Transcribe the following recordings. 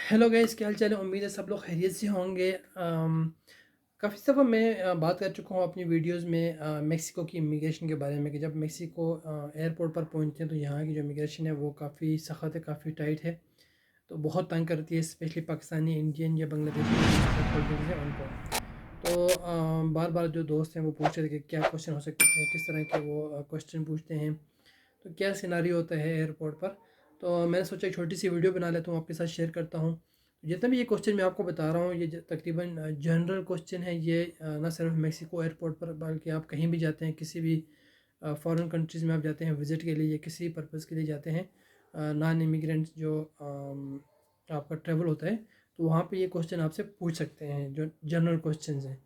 Hello guys, क्या हाल चाल है। उम्मीद है सब लोग खैरियत से होंगे। काफ़ी दफ़ा मैं बात कर चुका हूँ अपनी वीडियोस में मेक्सिको की इमिग्रेशन के बारे में कि जब मेक्सिको एयरपोर्ट पर पहुँचते हैं तो यहाँ की जो इमिग्रेशन है वो काफ़ी सख्त है, काफ़ी टाइट है। तो बहुत तंग करती है, स्पेशली पाकिस्तानी, इंडियन या बांग्लादेशी जो पासपोर्ट होल्डर्स हैं उनको। तो बार बार जो दोस्त हैं वो पूछ रहे थे कि क्या क्वेश्चन हो सकते हैं, किस तरह के वो क्वेश्चन पूछते हैं, तो क्या सिनारियो होता है एयरपोर्ट पर। तो मैंने सोचा एक छोटी सी वीडियो बना लेता हूँ, आपके साथ शेयर करता हूँ। जितना भी ये क्वेश्चन मैं आपको बता रहा हूँ ये तकरीबन जनरल क्वेश्चन है। ये ना सिर्फ मेक्सिको एयरपोर्ट पर बल्कि आप कहीं भी जाते हैं, किसी भी फॉरेन कंट्रीज़ में आप जाते हैं विज़िट के लिए या किसी पर्पज़ के लिए जाते हैं, नॉन इमिग्रेंट्स जो आपका ट्रैवल होता है, तो वहाँ पे ये क्वेश्चन आपसे पूछ सकते हैं जो जनरल क्वेश्चंस हैं।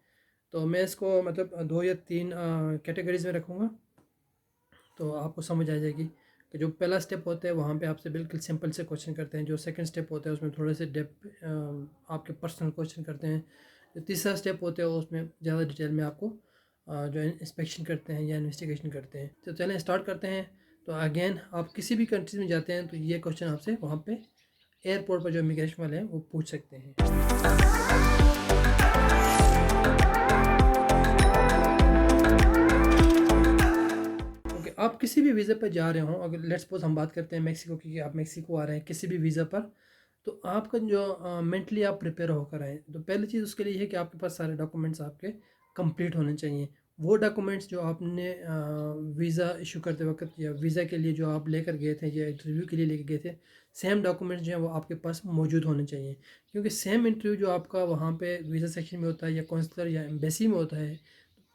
तो मैं इसको मतलब दो या तीन कैटेगरीज में रखूँगा, तो आपको समझ आ जाएगी कि जो पहला स्टेप होता है वहाँ पे आपसे बिल्कुल सिंपल से क्वेश्चन करते हैं। जो सेकंड स्टेप होता है उसमें थोड़े से डेप्थ आपके पर्सनल क्वेश्चन करते हैं। जो तीसरा स्टेप होता है उसमें ज़्यादा डिटेल में आपको जो इंस्पेक्शन करते हैं या इन्वेस्टिगेशन करते हैं। तो चलें स्टार्ट करते हैं। तो अगेन आप किसी भी कंट्रीज में जाते हैं तो ये क्वेश्चन आपसे वहाँ पे एयरपोर्ट पर जो इमिग्रेशन वाले हैं वो पूछ सकते हैं। ओके, आप किसी भी वीज़ा पर जा रहे हो, अगर लेट्स सपोज हम बात करते हैं मेक्सिको की, कि आप मेक्सिको आ रहे हैं किसी भी वीज़ा पर, तो आपका जो मेंटली आप प्रिपेयर होकर आए। तो पहली चीज़ उसके लिए है कि आपके पास सारे डॉक्यूमेंट्स आपके कंप्लीट होने चाहिए। वो डॉक्यूमेंट्स जो आपने वीज़ा इशू करते वक्त या वीज़ा के लिए जो आप लेकर गए थे या इंटरव्यू के लिए लेकर गए थे, सेम डॉक्यूमेंट्स जो हैं वो आपके पास मौजूद होने चाहिए। क्योंकि सेम इंटरव्यू जो आपका वहाँ पे वीज़ा सेक्शन में होता है या कौंसलर या एम्बेसी में होता है,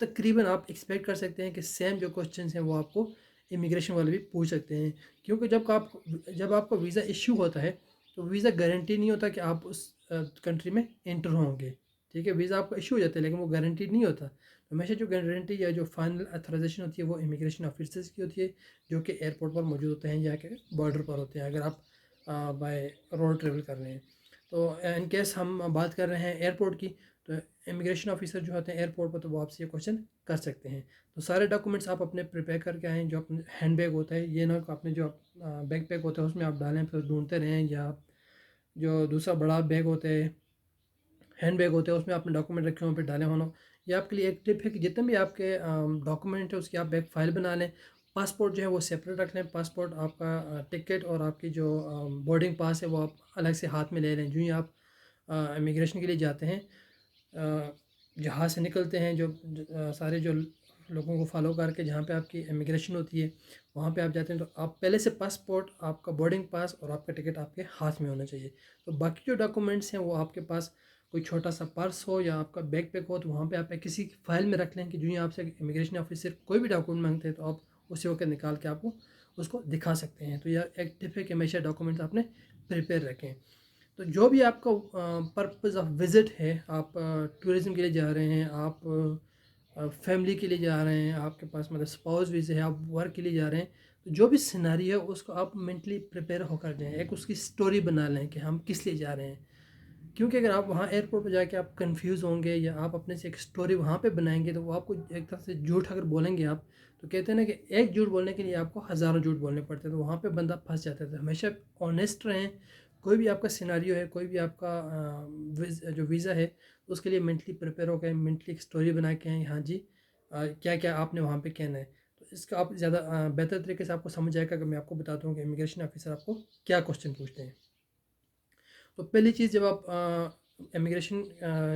तकरीबन आप एक्सपेक्ट कर सकते हैं कि सेम जो क्वेश्चंस हैं वो आपको इमिग्रेशन वाले भी पूछ सकते हैं। क्योंकि जब आपका वीज़ा इश्यू होता है तो वीज़ा गारंटी नहीं होता कि आप उस कंट्री में एंटर होंगे। ठीक है, वीज़ा आपका इशू हो जाता है लेकिन वो गारंटीड नहीं होता। तो हमेशा जो गारंटी या जो फाइनल अथोराइजेशन होती है वो इमिग्रेशन ऑफिसर्स की होती है, जो कि एयरपोर्ट पर मौजूद होते हैं या के बॉर्डर पर होते हैं, अगर आप बाय रोड ट्रेवल कर रहे हैं। तो इन केस हम बात कर रहे हैं एयरपोर्ट की, तो इमिग्रेशन ऑफिसर जो होते हैं एयरपोर्ट पर, तो वो आपसे ये क्वेश्चन कर सकते हैं। तो सारे डॉक्यूमेंट्स आप अपने प्रिपेयर करके आएँ। जो अपने हैंड बैग होता है, ये ना कि आपने जो बैग पैक होता है उसमें आप डालें फिर ढूंढते रहें, या जो दूसरा बड़ा बैग होता है, हैंड बैग होते हैं, उसमें आपने डॉक्यूमेंट रखे हों फिर डाले हों। ये आपके लिए एक टिप है कि जितने भी आपके डॉक्यूमेंट है उसकी आप बैग फाइल बना लें। पासपोर्ट जो है वो सेपरेट रख लें। पासपोर्ट आपका टिकट और आपकी जो बोर्डिंग पास है वो आप अलग से हाथ में ले लें। जो ही आप इमिग्रेशन के लिए जाते हैं, जहाँ से निकलते हैं, सारे जो लोगों को फॉलो करके जहाँ पे आपकी इमिग्रेशन होती है वहाँ पे आप जाते हैं, तो आप पहले से पासपोर्ट, आपका बोर्डिंग पास और आपका टिकट आपके हाथ में होना चाहिए। तो बाकी जो डॉक्यूमेंट्स हैं वो आपके पास कोई छोटा सा पर्स हो या आपका बैग पैक हो, तो वहाँ पे आप किसी फाइल में रख लें कि जो ही आपसे इमिग्रेशन ऑफिसर कोई भी डॉक्यूमेंट मांगते हैं तो आप उसी वक्त निकाल के आपको उसको दिखा सकते हैं। तो यह एक टिप है कि हमेशा डॉक्यूमेंट्स आपने प्रिपेयर रखें। तो जो भी आपका पर्पज़ ऑफ विज़िट है, आप टूरिज़्म के लिए जा रहे हैं, आप फैमिली के लिए जा रहे हैं, आपके पास मतलब स्पाउस वीज़ा है, आप वर्क के लिए जा रहे हैं, तो जो भी सिनेरियो है उसको आप मेंटली प्रिपेयर होकर जाएँ। एक उसकी स्टोरी बना लें कि हम किस लिए जा रहे हैं। क्योंकि अगर आप वहाँ एयरपोर्ट पर जाके आप कंफ्यूज होंगे या आप अपने से एक स्टोरी वहाँ पे बनाएंगे, तो वो आपको एक तरह से झूठ अगर बोलेंगे आप, तो कहते हैं ना कि एक झूठ बोलने के लिए आपको हज़ारों झूठ बोलने पड़ते हैं, तो वहाँ पे बंदा फंस जाता है। तो हमेशा ऑनेस्ट रहें। कोई भी आपका सिनारियो है, कोई भी आपका जो वीज़ा है, तो उसके लिए मेंटली प्रिपेयर हो गए, मेंटली एक स्टोरी बना के आएँ। हाँ जी, क्या क्या आपने वहाँ पे कहना है। तो इसका आप ज़्यादा बेहतर तरीके से आपको समझ आएगा अगर मैं आपको बताता हूँ कि इमिग्रेशन ऑफिसर आपको क्या क्वेश्चन पूछते हैं। तो पहली चीज़, जब आप इमिग्रेशन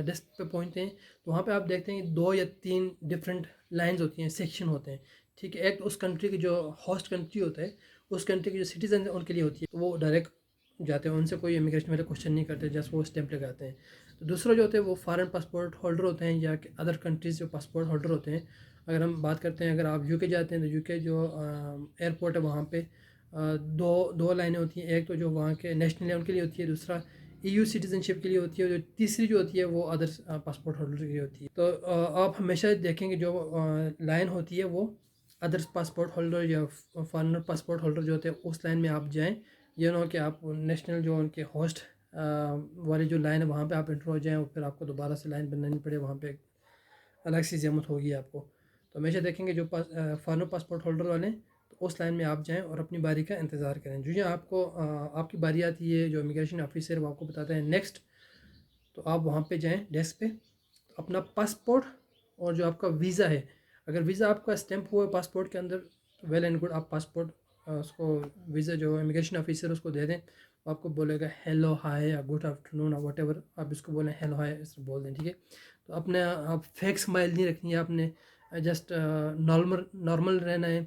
डेस्क पे पहुंचते हैं तो वहाँ पे आप देखते हैं कि दो या तीन डिफरेंट लाइंस होती हैं, सेक्शन होते हैं। ठीक है, एक तो उस कंट्री की जो होस्ट कंट्री होता है, उस कंट्री के जो सिटीजन है उनके लिए होती है, तो वो डायरेक्ट जाते हैं, उनसे कोई इमिग्रेशन वाले क्वेश्चन नहीं करते, जस्ट वो स्टैंप लगाते हैं। तो दूसरा जो होते हैं वो फॉरेन पासपोर्ट होल्डर होते हैं या अदर कंट्रीज़ जो पासपोर्ट होल्डर होते हैं। अगर हम बात करते हैं, अगर आप यूके जाते हैं तो यूके जो एयरपोर्ट है वहाँ पे दो दो लाइनें होती हैं। एक तो जो वहाँ के नेशनल है उनके लिए होती है, दूसरा ईयू सिटीजनशिप के लिए होती है, और जो तीसरी जो होती है वो अदर पासपोर्ट होल्डर के लिए होती है। तो आप हमेशा देखेंगे जो लाइन होती है वो अदर पासपोर्ट होल्डर या फॉरेनर पासपोर्ट होल्डर जो होते हैं उस लाइन में आप जाएं। ये ना हो कि आप नेशनल जो उनके होस्ट वाली जो लाइन है वहाँ पे आप इंटर हो जाएं और फिर आपको दोबारा से लाइन बनानी पड़े, वहाँ पे अलग सी ज़हमत होगी आपको। तो हमेशा देखेंगे जो फॉरेनर पासपोर्ट होल्डर वाले हैं, तो उस लाइन में आप जाएं और अपनी बारी का इंतज़ार करें। जो यहाँ आपको आपकी बारी आती है, जो इमिग्रेशन ऑफिसर वो आपको बताते हैं नेक्स्ट, तो आप वहाँ पे जाएं डेस्क पे, अपना पासपोर्ट और जो आपका वीज़ा है, अगर वीज़ा आपका स्टैंप हुआ है पासपोर्ट के अंदर, वेल एंड गुड, आप पासपोर्ट उसको वीज़ा जो इमिग्रेशन ऑफिसर उसको दे दें। वो आपको बोलेगा हेलो हाय या गुड आफ्टरनून और वट एवर आप इसको बोलें, हेलो हाय इस बोल दें, ठीक है। तो अपने आप फेक स्माइल नहीं रखनी है आपने, जस्ट नॉर्मल नॉर्मल रहना है,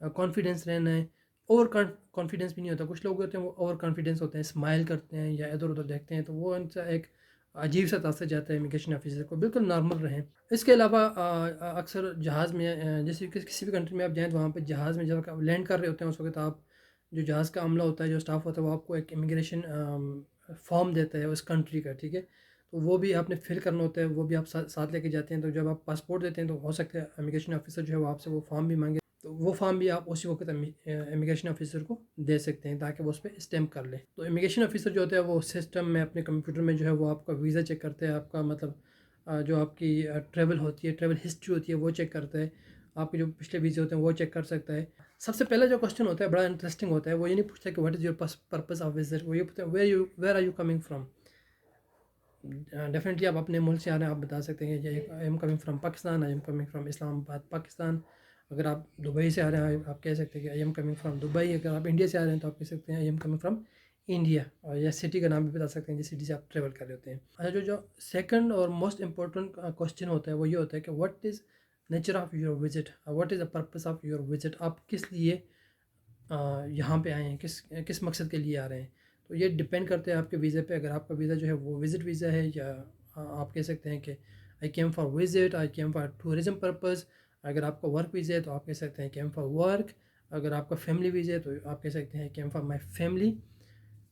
कॉन्फिडेंस रहना है। ओवर कॉन्फिडेंस भी नहीं होता, कुछ लोग होते हैं वो ओवर कॉन्फिडेंस होते हैं, स्माइल करते हैं या इधर उधर देखते हैं, तो वो उनका एक अजीब सा तासर जाता है इमिग्रेशन ऑफिसर को। बिल्कुल नॉर्मल रहें। इसके अलावा अक्सर जहाज़ में जैसे किसी भी कंट्री में आप जाएँ तो वहाँ पे जहाज़ में जब आप लैंड कर रहे होते हैं उस वक्त आप, जो जहाज़ का अमला होता है, जो स्टाफ होता है, वो आपको एक इमिग्रेशन फॉर्म देता है उस कंट्री का, ठीक है। तो वो भी आपने फिल करना होता है, वो भी आप साथ लेके जाते हैं। तो जब आप पासपोर्ट देते हैं तो हो सकता है इमिग्रेशन ऑफिसर जो है वो आपसे वो फॉर्म भी मांगे, तो वो फॉर्म भी आप उसी वक्त इमिग्रेशन ऑफिसर को दे सकते हैं ताकि वो उस पर स्टैम्प कर ले। तो इमिग्रेशन ऑफिसर जो होता है वो सिस्टम में अपने कंप्यूटर में जो है वो आपका वीज़ा चेक करते हैं, आपका मतलब जो आपकी ट्रैवल होती है, ट्रैवल हिस्ट्री होती है, वो चेक करता है। आपके जो पिछले वीज़े होते हैं वो चेक कर सकता है। सबसे पहला जो क्वेश्चन होता है बड़ा इंटरेस्टिंग होता है, वो ये नहीं पूछता कि what is your purpose of visit, वो ये पूछता है where are you coming from. Definitely आप अपने मुल्क से आ रहे हैं, आप बता सकते हैं कि I am coming from Pakistan, I am coming from Islamabad Pakistan. अगर आप दुबई से आ रहे हैं आप कह सकते हैं कि I am coming from Dubai. अगर आप इंडिया से आ रहे हैं तो आप कह सकते हैं I am coming from India, और या सिटी का नाम भी बता सकते हैं जिस सिटी से आप ट्रेवल कर रहे होते हैं। अच्छा, जो जो सेकंड और मोस्ट इंपॉर्टेंट क्वेश्चन होता है वो ये होता है कि what is nature of your visit, what is the purpose of your visit, आप किस लिए यहाँ पे आए हैं, किस किस मकसद के लिए आ रहे हैं। तो ये डिपेंड करते हैं आपके वीज़े पे। अगर आपका वीज़ा जो है वो विज़िट वीज़ा है, या आप कह सकते हैं कि I came for visit, I came for tourism purpose. अगर आपका वर्क वीज़ा है तो आप कह सकते हैं केम फॉर वर्क। अगर आपका फैमिली वीज़ा है तो आप कह सकते हैं केम फॉर माई फैमिली।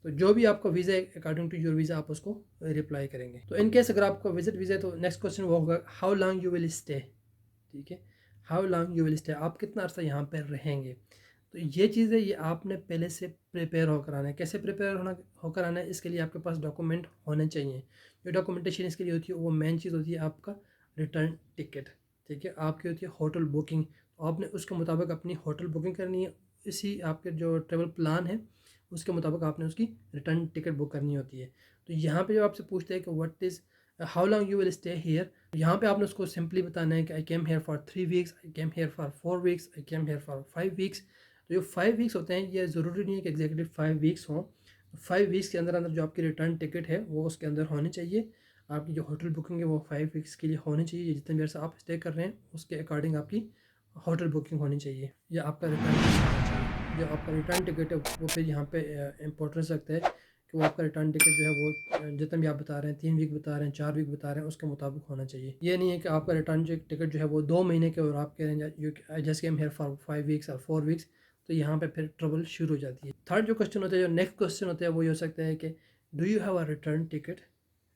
तो जो भी आपका वीज़ा है अकॉर्डिंग टू योर वीज़ा आप उसको रिप्लाई करेंगे। तो इन केस अगर आपका विज़िट वीज़ा है तो नेक्स्ट क्वेश्चन वो होगा how long you will stay, ठीक है। How long you will stay, आप कितना अर्सा यहाँ पर रहेंगे। तो ये चीज़ है, ये आपने पहले से प्रिपेयर होकर आना है। कैसे प्रिपेयर होकर आना है, इसके लिए आपके पास डॉक्यूमेंट होने चाहिए। जो डॉक्यूमेंटेशन इसके लिए होती है वो मेन चीज़ होती है आपका रिटर्न टिकट, ठीक है। आपकी होती है होटल बुकिंग, तो आपने उसके मुताबिक अपनी होटल बुकिंग करनी है। इसी आपके जो ट्रेवल प्लान है उसके मुताबिक आपने उसकी रिटर्न टिकट बुक करनी होती है। तो यहाँ पे जो आपसे पूछते हैं कि what is how long you will stay here, यहाँ पे आपने उसको सिंपली बताना है कि I came here for 3 weeks, I came here for 4 weeks, I came here for 5 weeks. तो जो 5 वीक्स होते हैं ये ज़रूरी नहीं है कि एग्जैक्टली 5 वीक्स हों। 5 वीक्स के अंदर अंदर जो आपकी रिटर्न टिकट है वो उसके अंदर होनी चाहिए। आपकी जो होटल बुकिंग है वो 5 वीक्स के लिए होनी चाहिए। जितने देर से आप स्टे कर रहे हैं उसके अकॉर्डिंग आपकी होटल बुकिंग होनी चाहिए, या आपका रिटर्न टिकट होना चाहिए। जो आपका रिटर्न टिकट है वो फिर यहाँ पे इंपॉर्टेंस रखता है कि वो आपका रिटर्न टिकट जो है वो जितना भी आप बता रहे हैं 3 वीक बता रहे हैं 4 वीक बता रहे हैं उसके मुताबिक होना चाहिए। ये नहीं है कि आपका रिटर्न टिकट जो है वो 2 महीने के और आप कह रहे हैं you I just came here for 5 weeks और 4 वीक्स, तो यहाँ पे फिर ट्रबल शुरू हो जाती है। थर्ड जो क्वेश्चन होता है, जो नेक्स्ट क्वेश्चन होता है वो ये हो सकता है कि do you have a return ticket,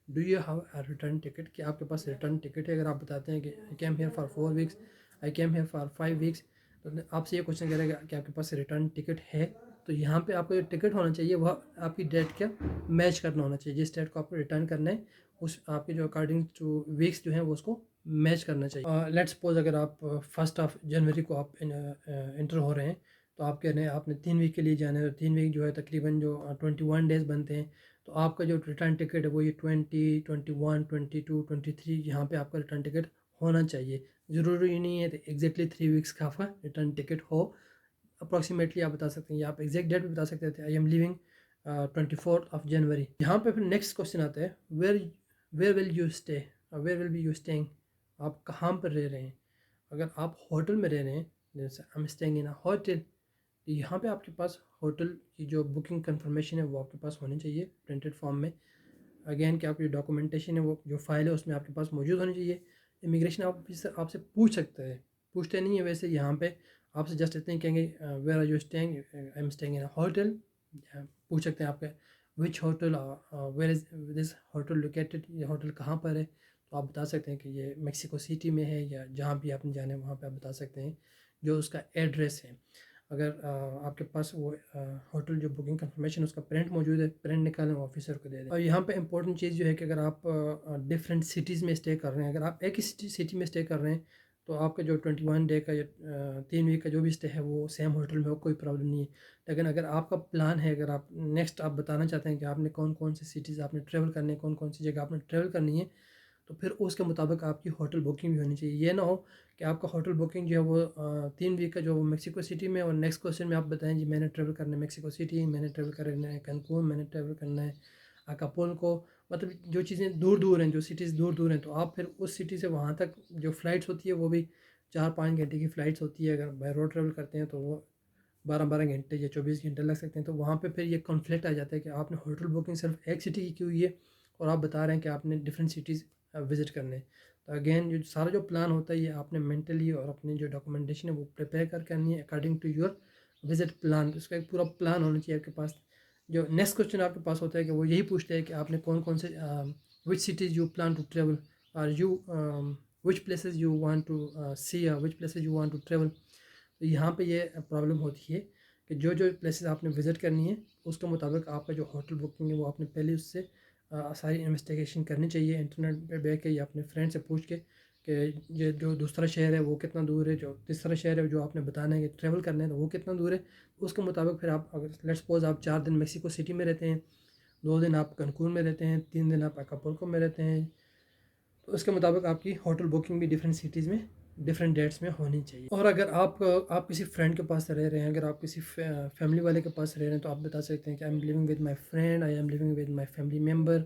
do you have a return ticket, कि आपके पास रिटर्न टिकट है। अगर आप बताते हैं कि I came here for 4 weeks, I came here for 5 weeks, तो आपसे ये क्वेश्चन करेगा कि आपके पास रिटर्न टिकट है। तो यहाँ पे आपका जो टिकट होना चाहिए वह आपकी डेट का मैच करना होना चाहिए। जिस डेट को आपको रिटर्न करना है उस आपके जो अकॉर्डिंग टू वीक्स जो हैं वो उसको मैच करना चाहिए। लेट्स सपोज अगर आप 1 जनवरी को आप इंटर हो रहे हैं, तो आप कह रहे हैं आपने 3 वीक के लिए जाना है, तो 3 वीक जो है तकरीबन जो 21 डेज़ बनते हैं। तो आपका जो रिटर्न टिकट है वो ये 20, 21, 22, 23 यहाँ पे आपका रिटर्न टिकट होना चाहिए। ज़रूरी नहीं है एग्जैक्टली 3 वीक्स का आपका रिटर्न टिकट हो। अप्रॉक्सीमेटली आप बता सकते हैं, या आप एग्जैक्ट डेट भी बता सकते थे, आई एम लिविंग 24 जनवरी। यहाँ पे फिर नेक्स्ट क्वेश्चन आता है where will you stay, where will be you staying, आप कहाँ पर रह रहे हैं। अगर आप होटल में रह रहे हैं जैसे आई am staying in a hotel, तो यहाँ पे आपके पास होटल की जो बुकिंग कंफर्मेशन है वो आपके पास होनी चाहिए प्रिंटेड फॉर्म में। अगेन कि आपकी डॉक्यूमेंटेशन है वो जो फाइल है उसमें आपके पास मौजूद होनी चाहिए। इमिग्रेशन ऑफिसर आपसे पूछ सकता है, पूछते नहीं है वैसे यहाँ पे, आपसे जस्ट इतने ही कहेंगे where are you staying, I am staying in a hotel. पूछ सकते हैं आपका which hotel, where is this hotel located, ये होटल कहाँ पर है। तो आप बता सकते हैं कि ये मेक्सिको सिटी में है, या जहाँ भी आपने जाना है वहाँ पे आप बता सकते हैं जो उसका एड्रेस है। अगर आपके पास वो होटल जो बुकिंग कंफर्मेशन उसका प्रिंट मौजूद है, प्रिंट निकालें ऑफिसर को दे दें। और यहाँ पे इंपॉर्टेंट चीज़ जो है कि अगर आप डिफरेंट सिटीज़ में स्टे कर रहे हैं, अगर आप एक ही सिटी में स्टे कर रहे हैं तो आपका जो 21 डे का या 3 वीक का जो भी स्टे है वो सेम होटल में हो, कोई प्रॉब्लम नहीं है। लेकिन अगर आपका प्लान है, अगर आप नेक्स्ट आप बताना चाहते हैं कि आपने कौन कौन सी सिटीज़ आपने ट्रैवल करनी है, कौन कौन सी जगह आपने ट्रैवल करनी है, तो फिर उसके मुताबिक आपकी होटल बुकिंग भी होनी चाहिए। ये ना हो कि आपका होटल बुकिंग जो है वो 3 वीक का जो वो मेक्सिको सिटी में, और नेक्स्ट क्वेश्चन में आप बताएं जी मैंने ट्रैवल करना है मेक्सिको सिटी, मैंने ट्रैवल करना है कैंकून, मैंने ट्रैवल करना है अकापुल्को। मतलब जो चीज़ें दूर दूर हैं, जो सिटीज़ दूर दूर हैं, तो आप फिर उस सिटी से वहाँ तक जो फ़्लाइट्स होती है वो भी 4-5 घंटे की फ़्लाइट्स होती है। अगर बाय रोड ट्रैवल करते हैं तो वो 12-12 घंटे या 24 घंटे लग सकते हैं। तो वहाँ पे फिर ये कॉन्फ्लिक्ट आ जाता है कि आपने होटल बुकिंग सिर्फ एक सिटी की की हुई है और आप बता रहे हैं कि आपने डिफरेंट सिटीज़ विज़िट करने हैं। तो अगेन जो सारा जो प्लान होता है ये आपने मेंटली और अपनी जो डॉक्यूमेंटेशन है वो प्रिपेयर कर करनी है according to your visit plan. उसका एक पूरा प्लान होना चाहिए आपके पास। जो नेक्स्ट क्वेश्चन आपके पास होता है कि वो यही पूछते हैं कि आपने कौन कौन से which cities you plan to travel, और you which places you want to see, which places you want to travel. तो यहाँ पे ये प्रॉब्लम होती है कि जो जो प्लेसेस आपने विज़िट करनी है उसके मुताबिक आपका जो होटल बुकिंग है वो आपने पहले उससे सारी इन्वेस्टिगेशन करनी चाहिए इंटरनेट पे बैठ के या अपने फ्रेंड से पूछ के कि ये जो दूसरा शहर है वो कितना दूर है, जो तीसरा शहर है जो आपने बताना है कि ट्रैवल करना है तो वो कितना दूर है। उसके मुताबिक फिर आप, अगर लेट्स सपोज आप 4 दिन मेक्सिको सिटी में रहते हैं, 2 दिन आप कनकून में रहते हैं, 3 दिन आप अकापुल्को में रहते हैं, तो उसके मुताबिक आपकी होटल बुकिंग भी डिफरेंट सिटीज़ में डिफरेंट डेट्स में होनी चाहिए। और अगर आप किसी फ्रेंड के पास रह रहे हैं, अगर आप किसी फैमिली वाले के पास रह रहे हैं, तो आप बता सकते हैं कि I M living with my friend, I am living with my family member.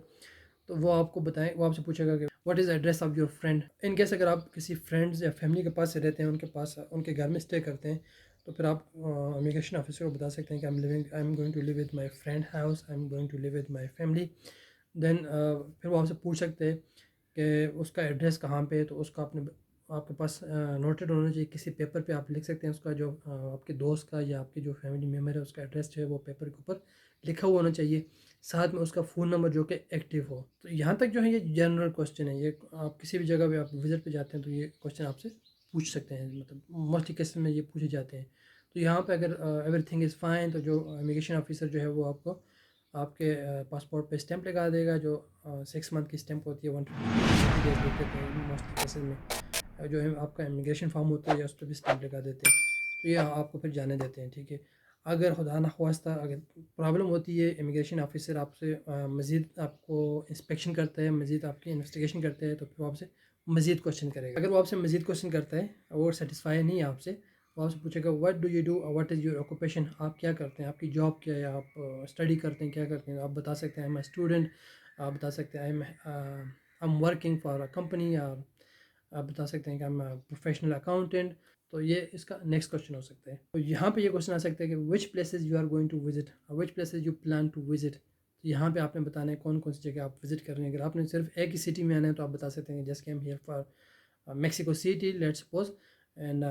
तो वो आपको बताएं, वो आपसे पूछेगा कि what is address of your friend. In case अगर आप किसी फ्रेंड्स या फैमिली के पास रहते हैं, उनके पास उनके घर में स्टे करते हैं, तो फिर आप इमिग्रेशन ऑफिसर को बता सकते हैं कि I am going to live with my friend house, I am going to live with my family. Then फिर वो आपसे पूछ सकते हैं कि उसका एड्रेस कहाँ पे है, तो उसका आपने आपके पास नोटेड होना चाहिए किसी पेपर पे। आप लिख सकते हैं उसका जो आपके दोस्त का या आपके जो फैमिली मेम्बर है उसका एड्रेस जो है वो पेपर के ऊपर लिखा हुआ होना चाहिए, साथ में उसका फ़ोन नंबर जो कि एक्टिव हो। तो यहाँ तक जो है ये जनरल क्वेश्चन है, ये आप किसी भी जगह पे आप विज़िट पे जाते हैं तो ये क्वेश्चन आपसे पूछ सकते हैं, मतलब मोस्टली केसेस में ये पूछे जाते हैं। तो यहाँ पे अगर एवरीथिंग इज़ फाइन, तो जो इमिग्रेशन ऑफिसर जो है वो आपको आपके पासपोर्ट पे स्टैंप लगा देगा, जो 6 मंथ की स्टैंप होती है, 150 डेज देते हैं मोस्टली केसेस में। जो है आपका इमिग्रेशन फॉर्म होता है या उस पर भी स्टैंप लगा देते हैं, तो ये आपको फिर जाने देते हैं, ठीक है। अगर खुदा ना ख्वास्ता अगर प्रॉब्लम होती है, इमिग्रेशन ऑफिसर आपसे मज़ीद आपको इंस्पेक्शन करता है, मज़ीद आपकी इन्वेस्टिगेशन करता है, तो फिर वो आपसे मज़ीद क्वेश्चन करेगा। अगर वो आपसे मज़ीद क्वेश्चन करता है और सेटिस्फाई नहीं है आपसे, वो आपसे पूछेगा what do you do, what is your occupation, आप क्या करते हैं, आपकी जॉब क्या है, आप स्टडी करते हैं, क्या करते हैं। आप बता सकते हैं आई एम स्टूडेंट, आप बता सकते हैं I am working for a company, आप बता सकते हैं कि आई एम प्रोफेशनल अकाउंटेंट। तो ये इसका नेक्स्ट क्वेश्चन हो सकता है। तो यहाँ पे ये क्वेश्चन आ सकता है कि which places you are going to visit, which places you plan to visit. तो यहाँ पे आपने बताना है कौन कौन सी जगह आप विजिट कर रहे हैं। अगर आपने सिर्फ एक ही सिटी में आना है तो आप बता सकते हैं जैसे कि हम here for Mexico city let's suppose. And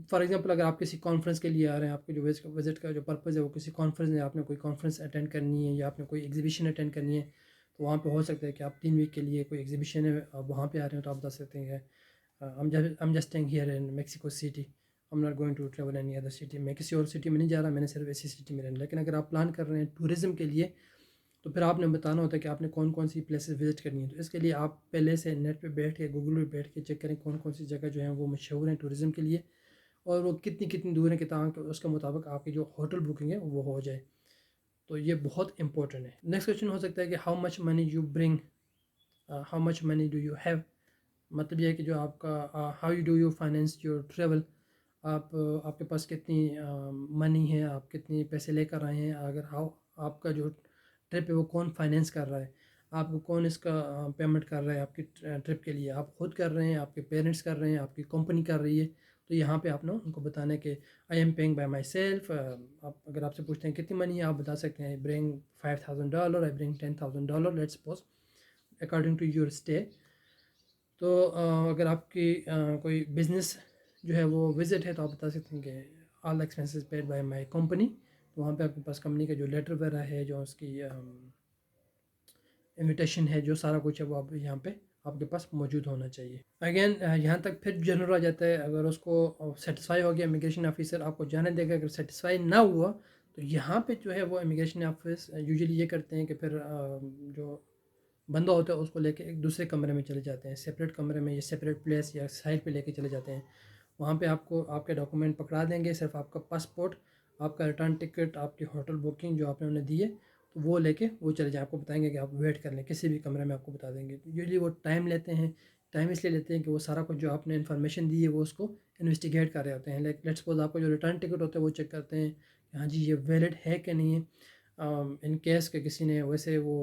for example अगर आप किसी कॉन्फ्रेंस के लिए आ रहे हैं, आपके जो विजिट का जो पर्पज़ है वो किसी कॉन्फ्रेंस है, आपने कोई कॉन्फ्रेंस अटेंड करनी है या आपने कोई एग्जीबिशन अटेंड करनी है, तो वहाँ पे हो सकता है कि आप 3 वीक के लिए कोई एग्जीबिशन है, आप वहाँ पे आ रहे हैं, तो आप बता सकते हैं I'm just staying here in Mexico City. I'm not going to travel any other city. मैं किसी और सिटी में नहीं जा रहा, मैंने सिर्फ इसी सिटी में रहना। लेकिन अगर आप प्लान कर रहे हैं टूरिज़्म के लिए, तो फिर आपने बताना होता है कि आपने कौन कौन सी प्लेसेस विजिट करनी है। तो इसके लिए आप पहले से नेट पे बैठ के, गूगल पे बैठ के चेक करें कौन कौन सी जगह जो है वो मशहूर हैं टूरिज़्म के लिए, और वो कितनी कितनी दूर है, ताकि उसके मुताबिक आपकी जो होटल बुकिंग है वो हो जाए। तो ये बहुत इंपॉर्टेंट है। नेक्स्ट क्वेश्चन हो सकता है कि how much money you bring, how much money do you have. मतलब ये है कि जो आपका how you do you finance your travel, आप आपके पास कितनी मनी है, आप कितने पैसे लेकर आए हैं। अगर हाउ आपका जो ट्रिप है वो कौन फाइनेंस कर रहा है, आपको कौन इसका पेमेंट कर रहा है आपकी ट्रिप के लिए, आप खुद कर रहे हैं, आपके पेरेंट्स कर रहे हैं, आपकी कंपनी कर रही है। तो यहाँ पे आपने उनको बताना है कि I am paying bye my self. आप अगर आपसे पूछते हैं कितनी मनी है, आप बता सकते हैं I bring $5,000, I bring $10,000 let's suppose according to your stay. तो अगर आपकी कोई बिज़नेस जो है वो विज़िट है, तो आप बता सकते हैं कि all expenses paid by my company. तो वहाँ पे आपके पास कंपनी का जो लेटर वगैरह है, जो उसकी इनविटेशन है, जो सारा कुछ है वो आप यहाँ पे आपके पास मौजूद होना चाहिए। अगेन यहाँ तक फिर जनरल आ जाता है। अगर उसको सेटिस्फाई हो गया, इमिग्रेशन ऑफिसर आपको जाने देगा। अगर सेटिस्फाई ना हुआ, तो यहाँ पे जो है वो इमिग्रेशन ऑफिस यूजुअली ये करते हैं कि फिर जो बंदा होता है उसको लेके एक दूसरे कमरे में चले जाते हैं, सेपरेट कमरे में या सेपरेट प्लेस या साइड पे लेके चले जाते हैं। वहाँ पे आपको आपके डॉक्यूमेंट पकड़ा देंगे, सिर्फ आपका पासपोर्ट, आपका रिटर्न टिकट, आपकी होटल बुकिंग जो आपने उन्हें दी है, तो वो लेके वो चले जाएँ। आपको बताएंगे कि आप वेट कर लें, किसी भी कमरे में आपको बता देंगे। तो यूजुअली वो टाइम लेते हैं, टाइम इसलिए लेते हैं कि वो सारा कुछ जो आपने इन्फॉर्मेशन दी है वो उसको इन्वेस्टिगेट कर रहे होते हैं। लेट्स सपोज आपका जो रिटर्न टिकट होता है वो चेक करते हैं कि हाँ जी ये वैलिड है कि नहीं है। इन केस के किसी ने वैसे वो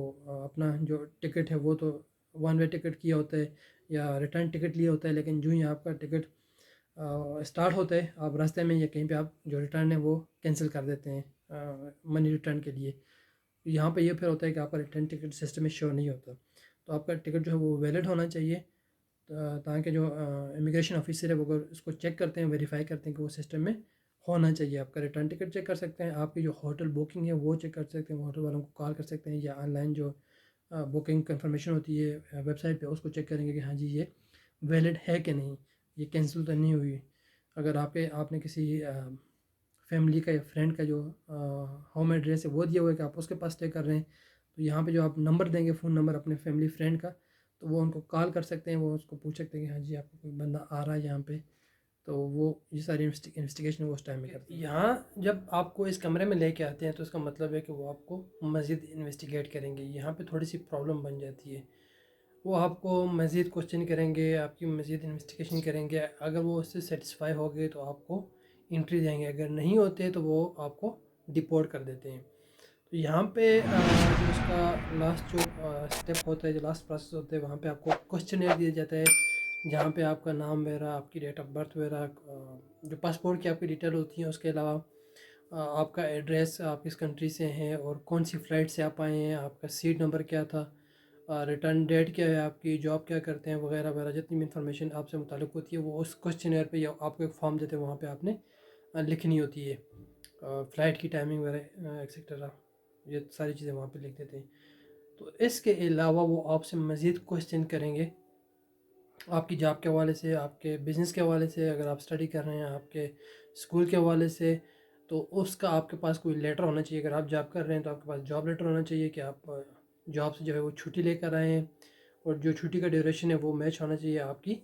अपना जो टिकट है वो तो वन वे टिकट किया होता है या रिटर्न टिकट लिया होता है, लेकिन जो ही आपका टिकट स्टार्ट होता है आप रास्ते में या कहीं पे आप जो रिटर्न है वो कैंसिल कर देते हैं मनी रिटर्न के लिए। तो यहाँ पे ये फिर होता है कि आपका रिटर्न टिकट सिस्टम में शो नहीं होता। तो आपका टिकट जो है वो वैलिड होना चाहिए, ताकि जो इमिग्रेशन ऑफिसर है वो अगर उसको चेक करते हैं, वेरीफाई करते हैं कि वो सिस्टम में होना चाहिए। आपका रिटर्न टिकट चेक कर सकते हैं, आपकी जो होटल बुकिंग है वो चेक कर सकते हैं, होटल वालों को कॉल कर सकते हैं या ऑनलाइन जो बुकिंग कंफर्मेशन होती है वेबसाइट पे उसको चेक करेंगे कि हाँ जी ये वैलिड है कि नहीं, ये कैंसिल तो नहीं हुई। अगर आपने किसी फैमिली का या फ्रेंड का जो होम एड्रेस है वो दिया हुआ है कि आप उसके पास स्टे कर रहे हैं, तो यहाँ पे जो आप नंबर देंगे फ़ोन नंबर अपने फैमिली फ्रेंड का, तो वो उनको कॉल कर सकते हैं, वो उसको पूछ सकते हैं कि हाँ जी आपका कोई बंदा आ रहा है यहाँ पे। तो वो ये सारी इन्वेस्टिगेशन वो उस टाइम में करते हैं। यहाँ जब आपको इस कमरे में लेके आते हैं तो इसका मतलब है कि वो आपको मज़ीद इन्वेस्टिगेट करेंगे। यहाँ पे थोड़ी सी प्रॉब्लम बन जाती है, वो आपको मज़ीद क्वेश्चन करेंगे, आपकी मज़ीद इन्वेस्टिगेशन करेंगे। अगर वो उससे सेटिस्फाई हो गए तो आपको एंट्री देंगे, अगर नहीं होते तो वो आपको डिपोर्ट कर देते हैं। तो यहाँ पे जो उसका लास्ट जो स्टेप होता है, जो लास्ट प्रोसेस होता है, वहाँ पे आपको क्वेश्चनेयर दिया जाता है, जहाँ पे आपका नाम वगैरह, आपकी डेट ऑफ बर्थ वगैरह, जो पासपोर्ट की आपकी डिटेल होती है, उसके अलावा आपका एड्रेस, आप किस कंट्री से हैं और कौन सी फ़्लाइट से आप आए हैं, आपका सीट नंबर क्या था, रिटर्न डेट क्या है, आपकी जॉब क्या करते हैं वगैरह वगैरह, जितनी भी इंफॉर्मेशन आपसे मुताल्लिक होती है वो उस क्वेश्चनेयर पे या आपको एक फॉर्म देते हैं वहाँ पे आपने लिखनी होती है। फ़्लाइट की टाइमिंग वगैरह एक्सेट्रा, ये सारी चीज़ें वहाँ पे लिख देते हैं। तो इसके अलावा वो आपसे मज़ीद क्वेश्चन करेंगे आपकी जॉब के हवाले से, आपके बिज़नेस के हवाले से, अगर आप स्टडी कर रहे हैं आपके स्कूल के हवाले से, तो उसका आपके पास कोई लेटर होना चाहिए। अगर आप जॉब कर रहे हैं तो आपके पास जॉब लेटर होना चाहिए कि आप जॉब से जो है वो छुट्टी लेकर आए हैं, और जो छुट्टी का ड्यूरेशन है वो मैच होना चाहिए आपकी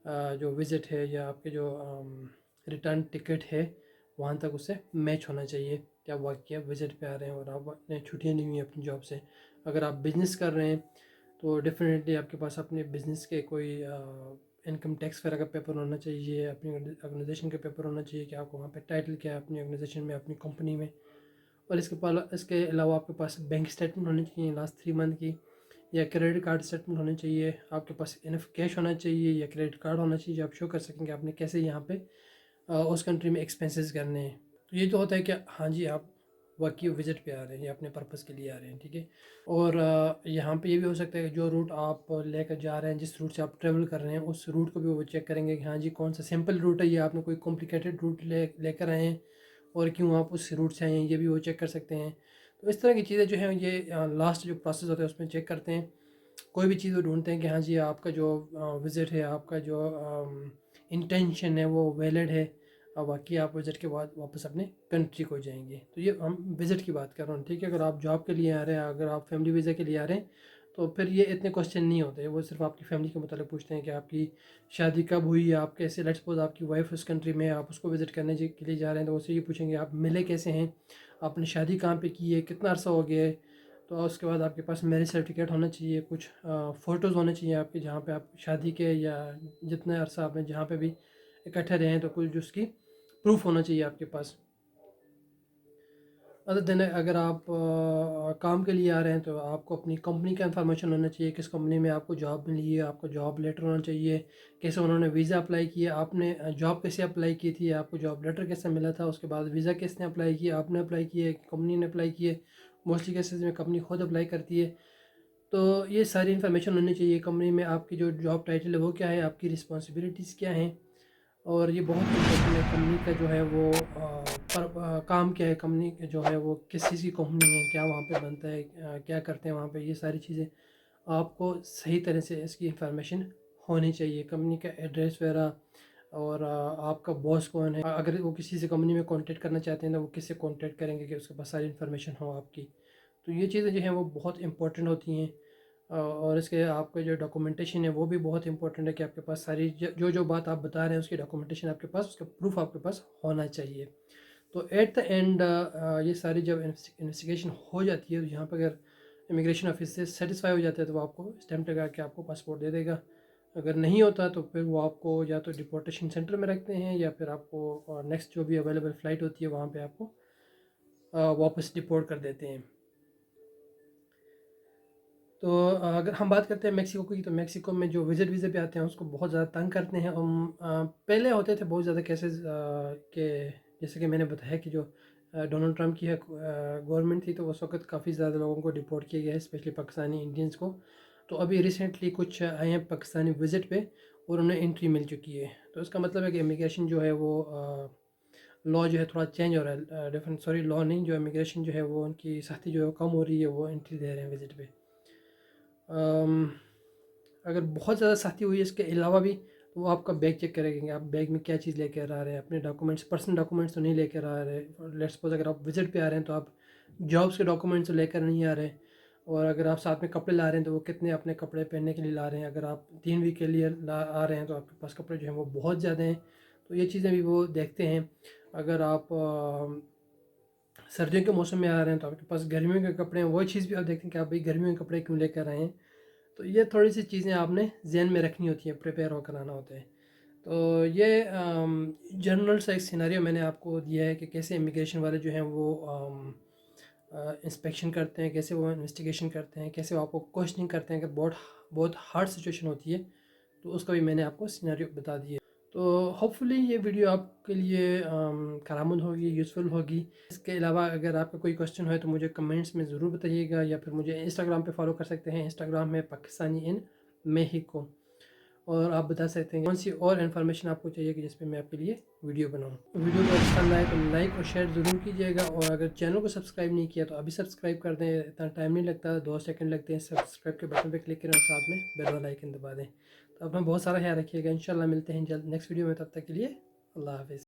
जो विज़िट है या आपके जो रिटर्न टिकट है वहाँ तक उससे मैच होना चाहिए कि आप वाकई विज़िट पे आ रहे हैं और आपने छुट्टियाँ नहीं हुई हैं अपनी जॉब से। अगर आप बिज़नेस कर रहे हैं तो डेफिनेटली आपके पास अपने बिज़नेस के कोई इनकम टैक्स वगैरह का पेपर होना चाहिए, अपनी ऑर्गेनाइजेशन का पेपर होना चाहिए कि आपको वहाँ पे टाइटल क्या है अपनी ऑर्गेनाइजेशन में, अपनी कंपनी में। और इसके अलावा आपके पास बैंक स्टेटमेंट होनी चाहिए लास्ट 3 मंथ की, या क्रेडिट कार्ड स्टेटमेंट होने चाहिए। आपके पास इनफ कैश होना चाहिए या क्रेडिट कार्ड होना चाहिए जो आप शो कर सकेंगे आपने कैसे यहाँ पे उस कंट्री में एक्सपेंसेस करने हैं। तो ये तो होता है कि हाँ जी आप वाकई विज़िट पे आ रहे हैं या अपने पर्पज़ के लिए आ रहे हैं, ठीक है। और यहाँ पे ये भी हो सकता है कि जो रूट आप लेकर जा रहे हैं, जिस रूट से आप ट्रेवल कर रहे हैं, उस रूट को भी वो चेक करेंगे कि हाँ जी कौन सा सिंपल रूट है या आपने कोई कॉम्प्लिकेटेड रूट लेकर आए हैं और क्यों आप उस रूट से आए हैं, ये भी वो चेक कर सकते हैं। तो इस तरह की चीज़ें जो हैं ये लास्ट जो प्रोसेस होता है उसमें चेक करते हैं। कोई भी चीज़ वो ढूंढते हैं कि हाँ जी आपका जो विज़िट है, आपका जो इंटेंशन है वो वैलिड है, और बाकी आप विज़िट के बाद वापस अपने कंट्री को जाएंगे। तो ये हम विज़िट की बात कर रहे हैं, ठीक है। अगर आप जॉब के लिए आ रहे हैं, अगर आप फैमिली वीज़ा के लिए आ रहे हैं, तो फिर ये इतने क्वेश्चन नहीं होते, वो सिर्फ आपकी फैमिली के मतलब पूछते हैं कि आपकी शादी कब हुई है, आप कैसे, लेट्स सपोज आपकी वाइफ उस कंट्री में है, आप उसको विज़िट करने के लिए जा रहे हैं, तो उससे ये पूछेंगे आप मिले कैसे हैं, आपने शादी कहाँ पे की है, कितना अर्सा हो गया है। तो उसके बाद आपके पास मैरिज सर्टिफिकेट होना चाहिए, कुछ फ़ोटोज़ होने चाहिए आपके जहाँ पे आप शादी के या जितने अरसा आपने जहाँ पे भी इकट्ठे रहे हैं, तो कुछ उसकी प्रूफ होना चाहिए आपके पास। अदर दिन अगर आप काम के लिए आ रहे हैं तो आपको अपनी कंपनी का इन्फॉर्मेशन होना चाहिए, किस कंपनी में आपको जॉब मिली है, आपको जॉब लेटर होना चाहिए, कैसे उन्होंने वीज़ा अप्लाई किया, आपने जॉब कैसे अप्लाई की थी, आपको जॉब लेटर कैसे मिला था, उसके बाद वीज़ा किसने अप्लाई किया, आपने अप्लाई किया, कंपनी ने अप्लाई किए। मोस्टली केसेस में कंपनी खुद अप्लाई करती है। तो ये सारी इन्फॉर्मेशन होनी चाहिए। कंपनी में आपकी जो जॉब टाइटल है वो क्या है, आपकी रिस्पॉन्सिबिलिटीज़ क्या हैं, और ये बहुत इम्पोर्टेंट है। कंपनी का जो है वो काम क्या है, कंपनी जो है वो किस चीज़ की कंपनी है, क्या वहाँ पे बनता है, क्या करते हैं वहाँ पे, ये सारी चीज़ें आपको सही तरह से इसकी इंफॉर्मेशन होनी चाहिए। कंपनी का एड्रेस वगैरह, और आपका बॉस कौन है, अगर वो किसी से कंपनी में कांटेक्ट करना चाहते हैं तो वो किससे कांटेक्ट करेंगे कि उसके पास सारी इन्फॉर्मेशन हो आपकी। तो ये चीज़ें जो हैं वो बहुत इंपॉर्टेंट होती हैं और इसके आपके जो डॉक्यूमेंटेशन है वो भी बहुत इंपॉर्टेंट है कि आपके पास सारी जो जो बात आप बता रहे हैं उसकी डॉक्यूमेंटेशन आपके पास, उसका प्रूफ आपके पास होना चाहिए। तो एट द एंड ये सारी जब इन्वेस्टिगेशन हो जाती है, तो यहाँ पर अगर इमिग्रेशन ऑफिस से सेटिस्फाई हो जाता है तो वो आपको स्टैम्प लगा के आपको पासपोर्ट दे देगा। अगर नहीं होता तो फिर वो आपको या तो डिपोर्टेशन सेंटर में रखते हैं या फिर आपको नेक्स्ट जो भी अवेलेबल फ़्लाइट होती है वहाँ पे आपको वापस डिपोर्ट कर देते हैं। तो अगर हम बात करते हैं मेक्सिको की, तो मेक्सिको में जो विज़िट वीज़े पे आते हैं उसको बहुत ज़्यादा तंग करते हैं। हम पहले होते थे बहुत ज़्यादा केसेस के, जैसे कि मैंने बताया कि जो डोनाल्ड ट्रंप की है गवर्नमेंट थी, तो उस वक्त काफ़ी ज़्यादा लोगों को डिपोर्ट किया गया है, स्पेशली पाकिस्तानी इंडियंस को। तो अभी रिसेंटली कुछ आए हैं पाकिस्तानी विज़िट पे और उन्हें एंट्री मिल चुकी है। तो इसका मतलब है कि इमिग्रेशन जो है वो लॉ जो है थोड़ा चेंज हो रहा है, डिफरेंट, सॉरी लॉ नहीं, जो इमिग्रेशन जो है वो उनकी सख्ती जो है वो कम हो रही है, वो एंट्री दे रहे हैं विज़िट पे। अगर बहुत ज़्यादा सख्ती हुई है इसके अलावा भी, तो वो आपका बैग चेक करेंगे, आप बैग में क्या चीज़ लेकर आ रहे हैं, अपने डॉक्यूमेंट्स, पर्सनल डॉक्यूमेंट्स तो नहीं लेकर आ रहे। लेट्स सपोज अगर आप विज़िट पे आ रहे हैं तो आप जॉब्स के डॉक्यूमेंट्स तो लेकर नहीं आ रहे। और अगर आप साथ में कपड़े ला रहे हैं तो वो कितने अपने कपड़े पहनने के लिए ला रहे हैं। अगर आप 3 वीक के लिए आ रहे हैं तो आपके पास कपड़े जो हैं वो बहुत ज़्यादा हैं, तो ये चीज़ें भी वो देखते हैं। अगर आप सर्दियों के मौसम में आ रहे हैं तो आपके पास गर्मियों के कपड़े हैं, वो चीज़ भी आप देखते हैं कि आप भाई गर्मियों के कपड़े क्यों लेकर आए हैं। तो ये थोड़ी सी चीज़ें आपने ज़हन में रखनी होती हैं, प्रिपेयर होकर आना होता है। तो ये जनरल सा एक सिनेरियो मैंने आपको दिया है कि कैसे इमिग्रेशन वाले जो हैं वो इंस्पेक्शन करते हैं, कैसे वो इन्वेस्टिगेशन करते हैं, कैसे वो आपको क्वेश्चनिंग करते हैं। अगर बहुत बहुत हार्ड सिचुएशन होती है तो उसका भी मैंने आपको सिनेरियो बता दिया। तो होपफुली ये वीडियो आपके लिए कारआमद होगी, यूज़फुल होगी। इसके अलावा अगर आपका कोई क्वेश्चन हो तो मुझे कमेंट्स में ज़रूर बताइएगा, या फिर मुझे इंस्टाग्राम पे फॉलो कर सकते हैं। इंस्टाग्राम में पाकिस्तानी इन मेहिको, और आप बता सकते हैं कौन सी और इन्फॉर्मेशन आपको चाहिए कि जिस पे मैं आपके लिए वीडियो बनाऊँ। वीडियो को अच्छा लगा तो लाइक और शेयर ज़रूर कीजिएगा, और अगर चैनल को सब्सक्राइब नहीं किया तो अभी सब्सक्राइब कर दें, इतना टाइम नहीं लगता, 2 सेकंड लगते हैं। सब्सक्राइब के बटन पर क्लिक करें और साथ में बेल वाला आइकन दबा दें। तो अपना बहुत सारा ख्याल रखिएगा। इंशाल्लाह मिलते हैं जल्द नेक्स्ट वीडियो में, तब तक के लिए अल्लाह हाफिज़।